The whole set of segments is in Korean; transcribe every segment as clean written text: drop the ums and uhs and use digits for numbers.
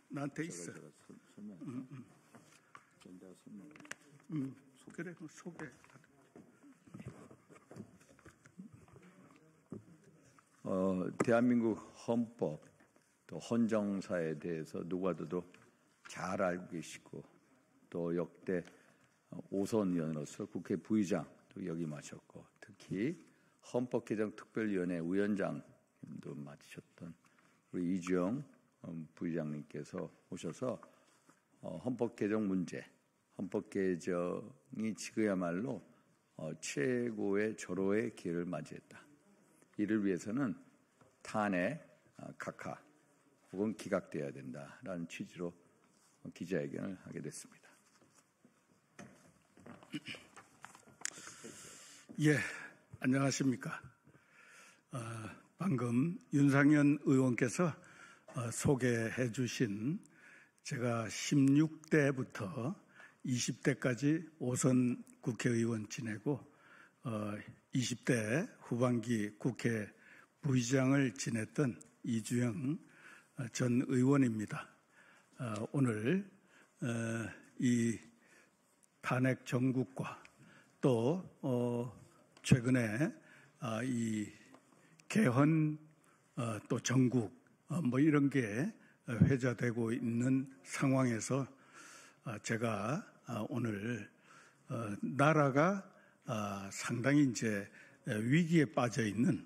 나한테 있어. 그래, 소개. 대한민국 헌법 또 헌정사에 대해서 누구보다도 잘 알고 계시고 또 역대 5선 의원으로서 국회 부의장도 역임하셨고 특히 헌법개정특별위원회 위원장도 맡으셨던 우리 이주영 부의장님께서 오셔서 헌법개정 문제, 헌법개정이 지금야말로 최고의 절호의 기회를 맞이했다. 이를 위해서는 탄핵, 각하 혹은 기각되어야 된다라는 취지로 기자회견을 하게 됐습니다. 예, 안녕하십니까. 방금 윤상현 의원께서 소개해 주신 제가 16대부터 20대까지 5선 국회의원 지내고 20대 후반기 국회 부의장을 지냈던 이주영 전 의원입니다. 오늘 이 탄핵 정국과 또 최근에 이 개헌 또 정국 뭐 이런 게 회자되고 있는 상황에서 제가 오늘 나라가 상당히 이제 위기에 빠져 있는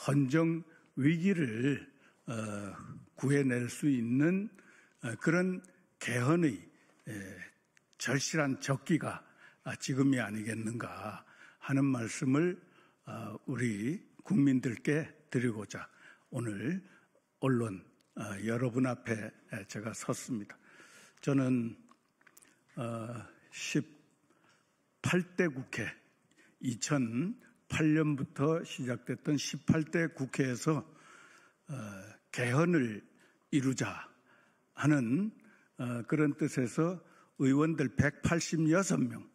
헌정 위기를 구해낼 수 있는 그런 개헌의 절실한 적기가 지금이 아니겠는가 하는 말씀을 우리 국민들께 드리고자 오늘 언론 여러분 앞에 제가 섰습니다. 저는 18대 국회 2008년부터 시작됐던 18대 국회에서 개헌을 이루자 하는 그런 뜻에서 의원들 186명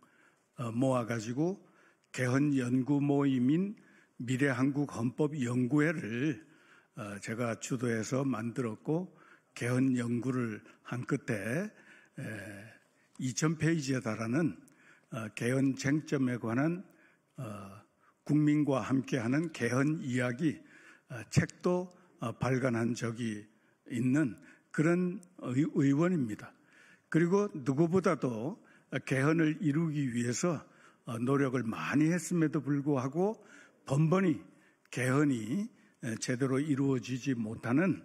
모아가지고 개헌 연구 모임인 미래한국헌법연구회를 제가 주도해서 만들었고 개헌 연구를 한 끝에 2000페이지에 달하는 개헌 쟁점에 관한 국민과 함께하는 개헌 이야기 책도 발간한 적이 있는 그런 의원입니다. 그리고 누구보다도 개헌을 이루기 위해서 노력을 많이 했음에도 불구하고 번번이 개헌이 제대로 이루어지지 못하는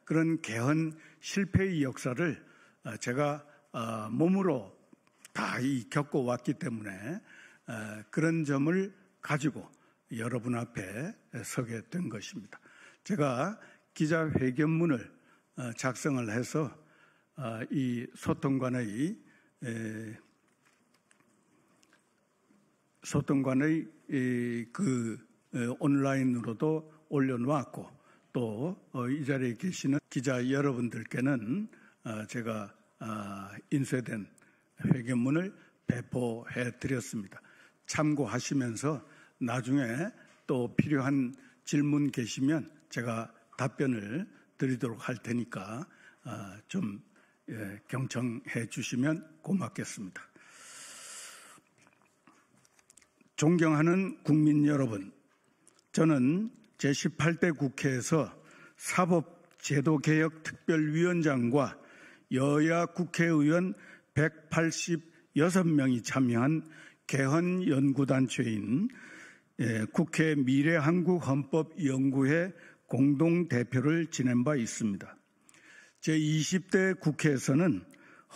그런 개헌 실패의 역사를 제가 몸으로 다 겪어왔기 때문에 그런 점을 가지고 여러분 앞에 서게 된 것입니다. 제가 기자회견문을 작성을 해서 이 소통관의 그 온라인으로도 올려놓았고 또 이 자리에 계시는 기자 여러분들께는 제가 인쇄된 회견문을 배포해 드렸습니다. 참고하시면서 나중에 또 필요한 질문 계시면 제가 답변을 드리도록 할 테니까 좀 경청해 주시면 고맙겠습니다. 존경하는 국민 여러분, 저는 제18대 국회에서 사법제도개혁특별위원장과 여야 국회의원 186명이 참여한 개헌연구단체인 국회 미래한국헌법연구회 공동대표를 지낸 바 있습니다. 제20대 국회에서는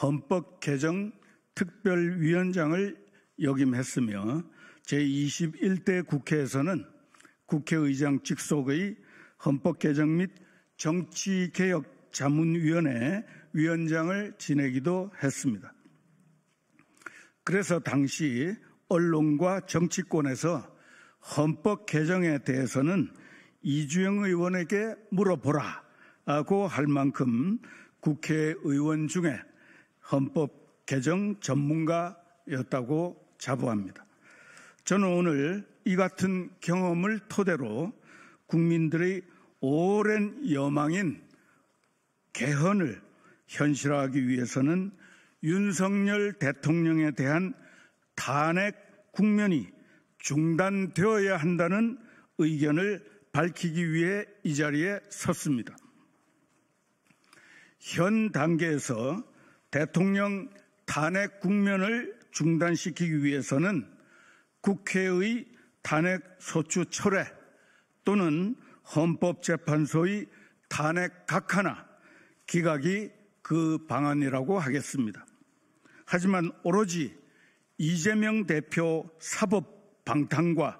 헌법개정 특별위원장을 역임했으며 제21대 국회에서는 국회의장 직속의 헌법개정 및 정치개혁자문위원회 위원장을 지내기도 했습니다. 그래서 당시 언론과 정치권에서 헌법 개정에 대해서는 이주영 의원에게 물어보라고 할 만큼 국회의원 중에 헌법 개정 전문가였다고 자부합니다. 저는 오늘 이 같은 경험을 토대로 국민들의 오랜 여망인 개헌을 현실화하기 위해서는 윤석열 대통령에 대한 탄핵 국면이 중단되어야 한다는 의견을 밝히기 위해 이 자리에 섰습니다. 현 단계에서 대통령 탄핵 국면을 중단시키기 위해서는 국회의 탄핵 소추 철회 또는 헌법재판소의 탄핵 각하나 기각이 그 방안이라고 하겠습니다. 하지만 오로지 이재명 대표 사법 방탄과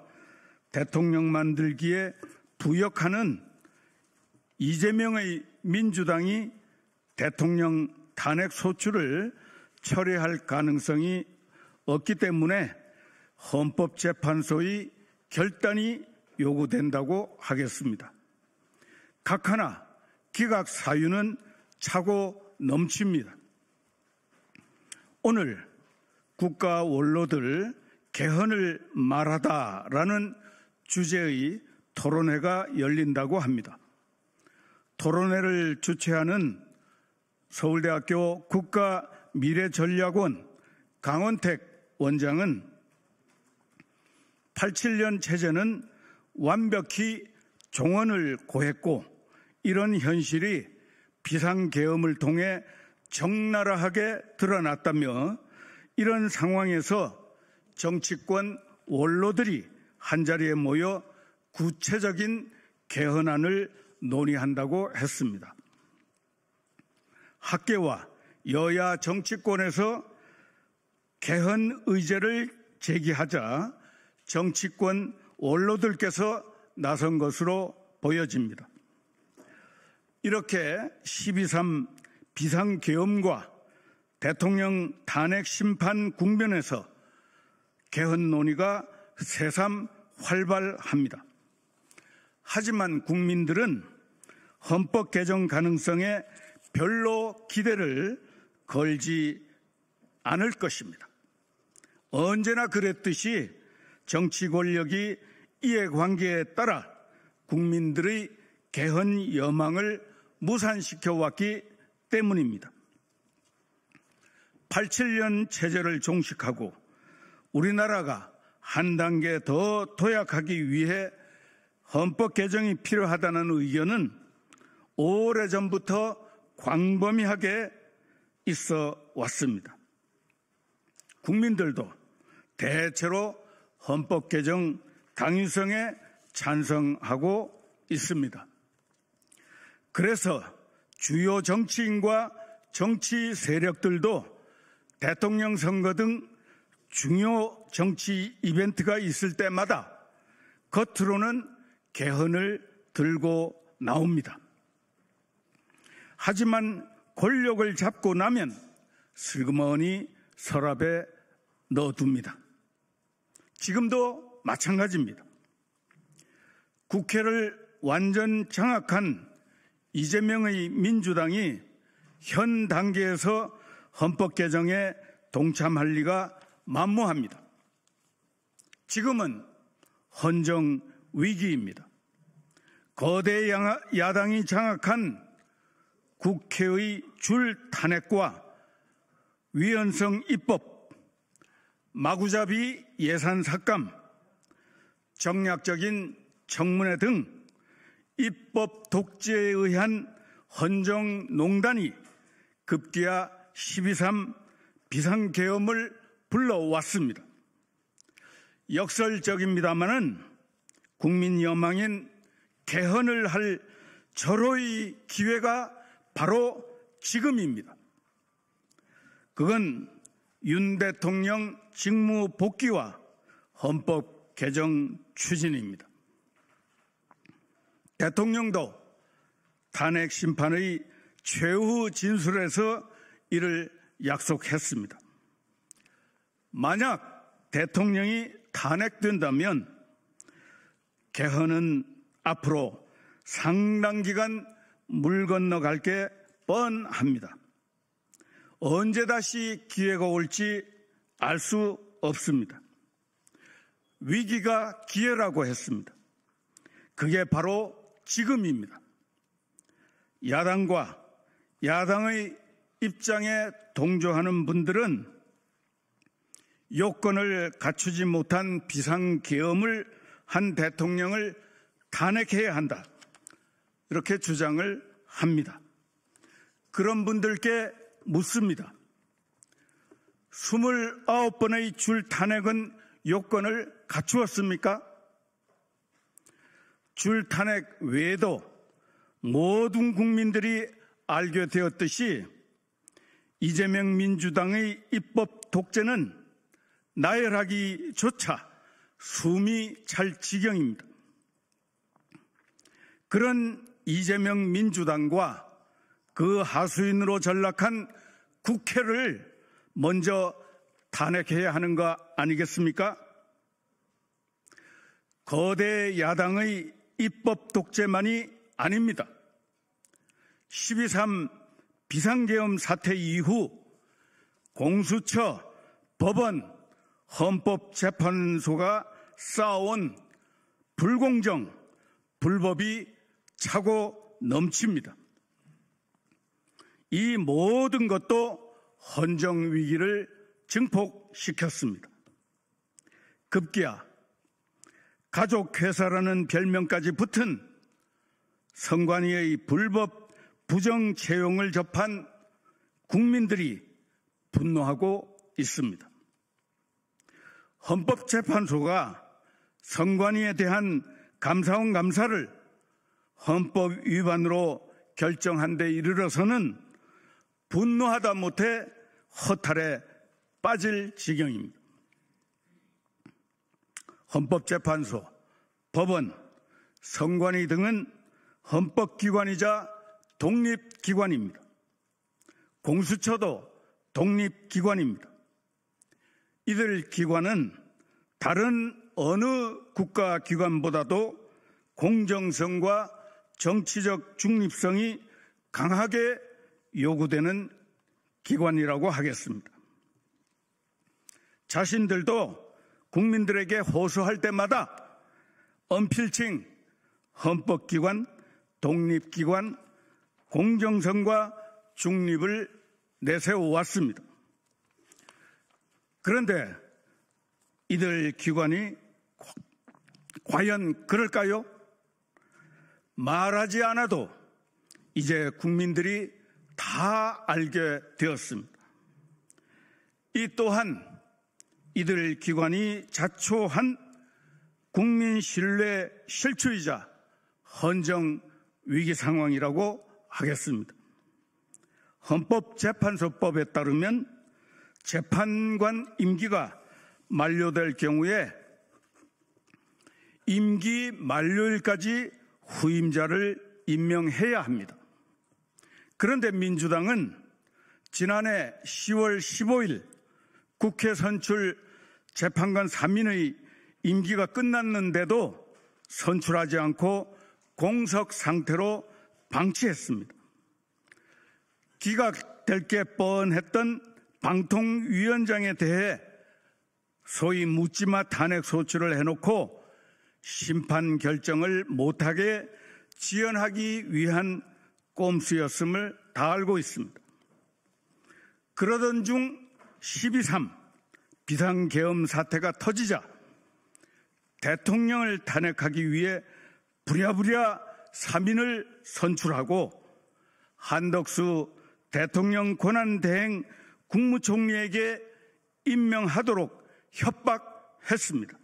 대통령 만들기에 부역하는 이재명의 민주당이 대통령 탄핵 소추를 철회할 가능성이 없기 때문에 헌법재판소의 결단이 요구된다고 하겠습니다. 각하나 기각 사유는 차고 넘칩니다. 오늘 국가 원로들 개헌을 말하다라는 주제의 토론회가 열린다고 합니다. 토론회를 주최하는 서울대학교 국가미래전략원 강원택 원장은 87년 체제는 완벽히 종언을 고했고 이런 현실이 비상계엄을 통해 적나라하게 드러났다며 이런 상황에서 정치권 원로들이 한자리에 모여 구체적인 개헌안을 논의한다고 했습니다. 학계와 여야 정치권에서 개헌 의제를 제기하자 정치권 원로들께서 나선 것으로 보여집니다. 이렇게 12.3 비상계엄과 대통령 탄핵 심판 국면에서 개헌 논의가 새삼 활발합니다. 하지만 국민들은 헌법 개정 가능성에 별로 기대를 걸지 않을 것입니다. 언제나 그랬듯이 정치 권력이 이해관계에 따라 국민들의 개헌 여망을 무산시켜 왔기 때문입니다. 87년 체제를 종식하고 우리나라가 한 단계 더 도약하기 위해 헌법 개정이 필요하다는 의견은 오래전부터 광범위하게 있어 왔습니다. 국민들도 대체로 헌법 개정 당위성에 찬성하고 있습니다. 그래서 주요 정치인과 정치 세력들도 대통령 선거 등 중요 정치 이벤트가 있을 때마다 겉으로는 개헌을 들고 나옵니다. 하지만 권력을 잡고 나면 슬그머니 서랍에 넣어둡니다. 지금도 마찬가지입니다. 국회를 완전 장악한 이재명의 민주당이 현 단계에서 헌법 개정에 동참할 리가 만무합니다. 지금은 헌정 위기입니다. 거대 야당이 장악한 국회의 줄 탄핵과 위헌성 입법, 마구잡이 예산 삭감, 정략적인 청문회 등 입법 독재에 의한 헌정농단이 급기야 12.3 비상계엄을 불러왔습니다. 역설적입니다마는 국민 여망인 개헌을 할 절호의 기회가 바로 지금입니다. 그건 윤 대통령 직무 복귀와 헌법 개정 추진입니다. 대통령도 탄핵 심판의 최후 진술에서 이를 약속했습니다. 만약 대통령이 탄핵된다면 개헌은 앞으로 상당 기간 물 건너갈 게 뻔합니다. 언제 다시 기회가 올지 알 수 없습니다. 위기가 기회라고 했습니다. 그게 바로 지금입니다. 야당과 야당의 입장에 동조하는 분들은 요건을 갖추지 못한 비상계엄을 한 대통령을 탄핵해야 한다, 이렇게 주장을 합니다. 그런 분들께 묻습니다. 29번의 줄 탄핵은 요건을 갖추었습니까? 줄 탄핵 외에도 모든 국민들이 알게 되었듯이 이재명 민주당의 입법 독재는 나열하기조차 숨이 찰 지경입니다. 그런 이재명 민주당과 그 하수인으로 전락한 국회를 먼저 탄핵해야 하는 거 아니겠습니까? 거대 야당의 입법 독재만이 아닙니다. 12.3 비상계엄 사태 이후 공수처, 법원, 헌법재판소가 쌓아온 불공정, 불법이 차고 넘칩니다. 이 모든 것도 헌정위기를 증폭시켰습니다. 급기야 가족회사라는 별명까지 붙은 선관위의 불법 부정 채용을 접한 국민들이 분노하고 있습니다. 헌법재판소가 선관위에 대한 감사원 감사를 헌법 위반으로 결정한 데 이르러서는 분노하다 못해 허탈에 빠질 지경입니다. 헌법재판소, 법원, 선관위 등은 헌법기관이자 독립기관입니다. 공수처도 독립기관입니다. 이들 기관은 다른 어느 국가기관보다도 공정성과 정치적 중립성이 강하게 요구되는 기관이라고 하겠습니다. 자신들도 국민들에게 호소할 때마다 언필칭 헌법기관, 독립기관, 공정성과 중립을 내세워왔습니다. 그런데 이들 기관이 과연 그럴까요? 말하지 않아도 이제 국민들이 다 알게 되었습니다. 이 또한 이들 기관이 자초한 국민 신뢰 실추이자 헌정 위기 상황이라고 하겠습니다. 헌법재판소법에 따르면 재판관 임기가 만료될 경우에 임기 만료일까지 후임자를 임명해야 합니다. 그런데 민주당은 지난해 10월 15일 국회 선출 재판관 3인의 임기가 끝났는데도 선출하지 않고 공석 상태로 방치했습니다. 기각될 게 뻔했던 방통위원장에 대해 소위 묻지마 탄핵 소추를 해놓고 심판 결정을 못하게 지연하기 위한 꼼수였음을 다 알고 있습니다. 그러던 중 12.3 비상계엄 사태가 터지자 대통령을 탄핵하기 위해 부랴부랴 3인을 선출하고 한덕수 대통령 권한대행 국무총리에게 임명하도록 협박했습니다.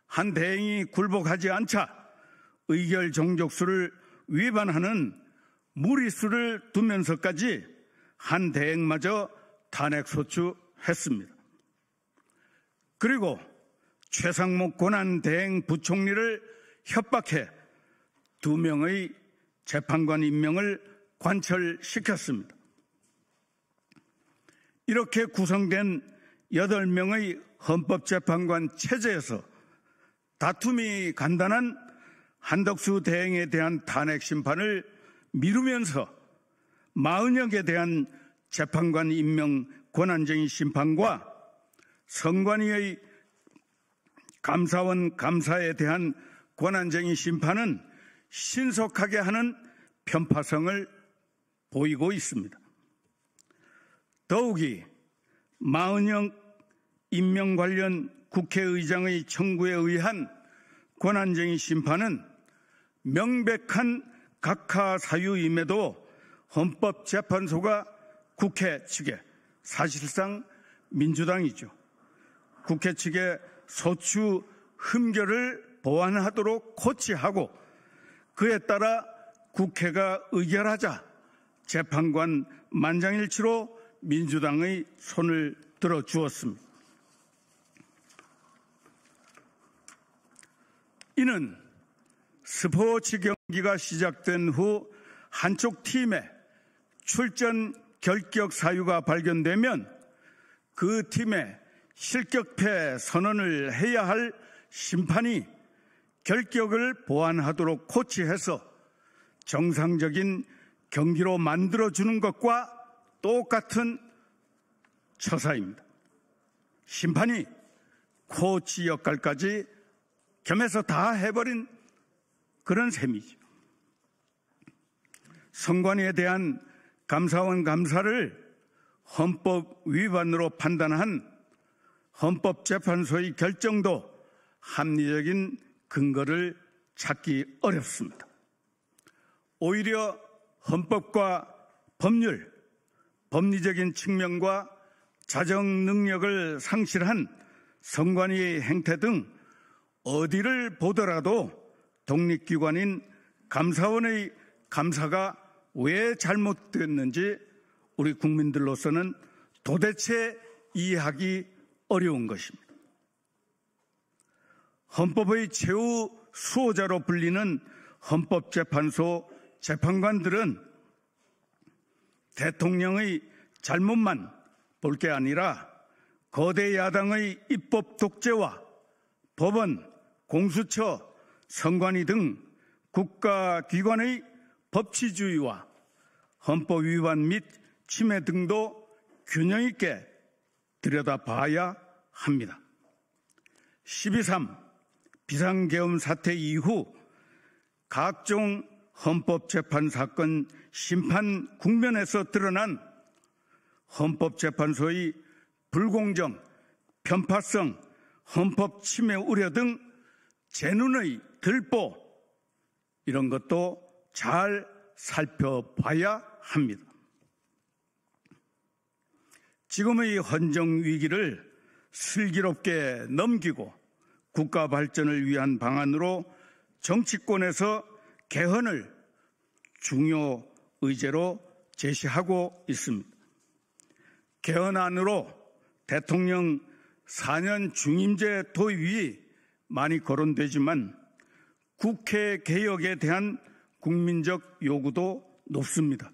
한 대행이 굴복하지 않자 의결 정족수를 위반하는 무리수를 두면서까지 한 대행마저 탄핵소추했습니다. 그리고 최상목 권한대행 부총리를 협박해 2명의 재판관 임명을 관철시켰습니다. 이렇게 구성된 8명의 헌법재판관 체제에서 다툼이 간단한 한덕수 대행에 대한 탄핵 심판을 미루면서 40여에 대한 재판관 임명 권한쟁의 심판과 선관위의 감사원 감사에 대한 권한쟁의 심판은 신속하게 하는 편파성을 보이고 있습니다. 더욱이 마은영 임명 관련 국회의장의 청구에 의한 권한쟁의 심판은 명백한 각하 사유임에도 헌법재판소가 국회 측에, 사실상 민주당이죠, 국회 측에 소추 흠결을 보완하도록 코치하고 그에 따라 국회가 의결하자 재판관 만장일치로 민주당의 손을 들어주었습니다. 이는 스포츠 경기가 시작된 후 한쪽 팀의 출전 결격 사유가 발견되면 그 팀의 실격패 선언을 해야 할 심판이 결격을 보완하도록 코치해서 정상적인 경기로 만들어주는 것과 똑같은 처사입니다. 심판이 코치 역할까지 겸해서 다 해버린 그런 셈이죠. 선관위에 대한 감사원 감사를 헌법 위반으로 판단한 헌법재판소의 결정도 합리적인 근거를 찾기 어렵습니다. 오히려 헌법과 법률, 법리적인 측면과 자정 능력을 상실한 선관위의 행태 등 어디를 보더라도 독립기관인 감사원의 감사가 왜 잘못됐는지 우리 국민들로서는 도대체 이해하기 어려운 것입니다. 헌법의 최후 수호자로 불리는 헌법재판소 재판관들은 대통령의 잘못만 볼 게 아니라 거대 야당의 입법 독재와 법원, 공수처, 선관위 등 국가기관의 법치주의와 헌법 위반 및 침해 등도 균형 있게 들여다봐야 합니다. 12.3 비상계엄 사태 이후 각종 헌법재판 사건 심판 국면에서 드러난 헌법재판소의 불공정, 편파성, 헌법 침해 우려 등 제 눈의 들보, 이런 것도 잘 살펴봐야 합니다. 지금의 헌정 위기를 슬기롭게 넘기고 국가 발전을 위한 방안으로 정치권에서 개헌을 중요 의제로 제시하고 있습니다. 개헌안으로 대통령 4년 중임제 도입이 많이 거론되지만 국회 개혁에 대한 국민적 요구도 높습니다.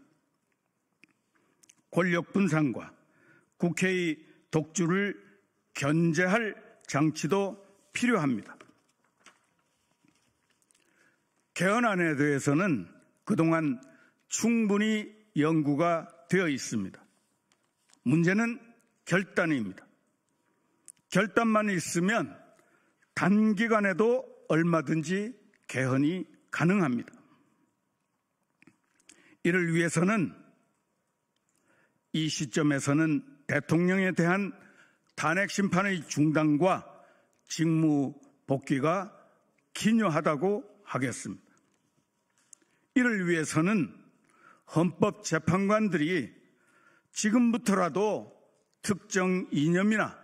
권력 분산과 국회의 독주를 견제할 장치도 필요합니다. 개헌안에 대해서는 그동안 충분히 연구가 되어 있습니다. 문제는 결단입니다. 결단만 있으면 단기간에도 얼마든지 개헌이 가능합니다. 이를 위해서는 이 시점에서는 대통령에 대한 탄핵 심판의 중단과 직무 복귀가 기요하다고 하겠습니다. 이를 위해서는 헌법재판관들이 지금부터라도 특정 이념이나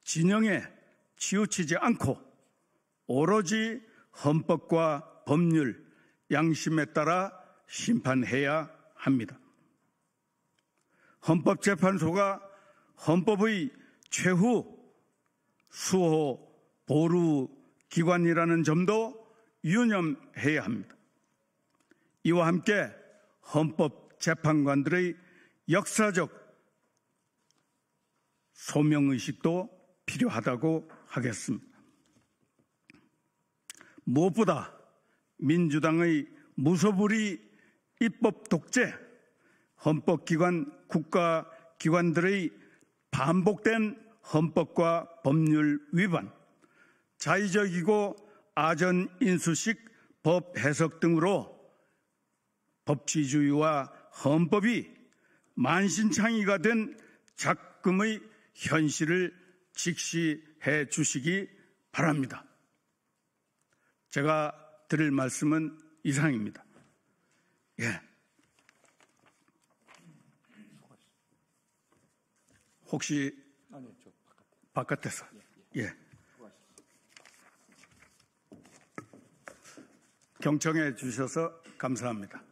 진영에 치우치지 않고 오로지 헌법과 법률, 양심에 따라 심판해야 합니다. 헌법재판소가 헌법의 최후 수호 보루 기관이라는 점도 유념해야 합니다. 이와 함께 헌법재판관들의 역사적 소명의식도 필요하다고 하겠습니다. 무엇보다 민주당의 무소불위 입법 독재, 헌법기관, 국가기관들의 반복된 헌법과 법률 위반, 자의적이고 아전인수식 법 해석 등으로 법치주의와 헌법이 만신창이가 된 작금의 현실을 직시해 주시기 바랍니다. 제가 드릴 말씀은 이상입니다. 예. 혹시 바깥에서 예. 경청해 주셔서 감사합니다.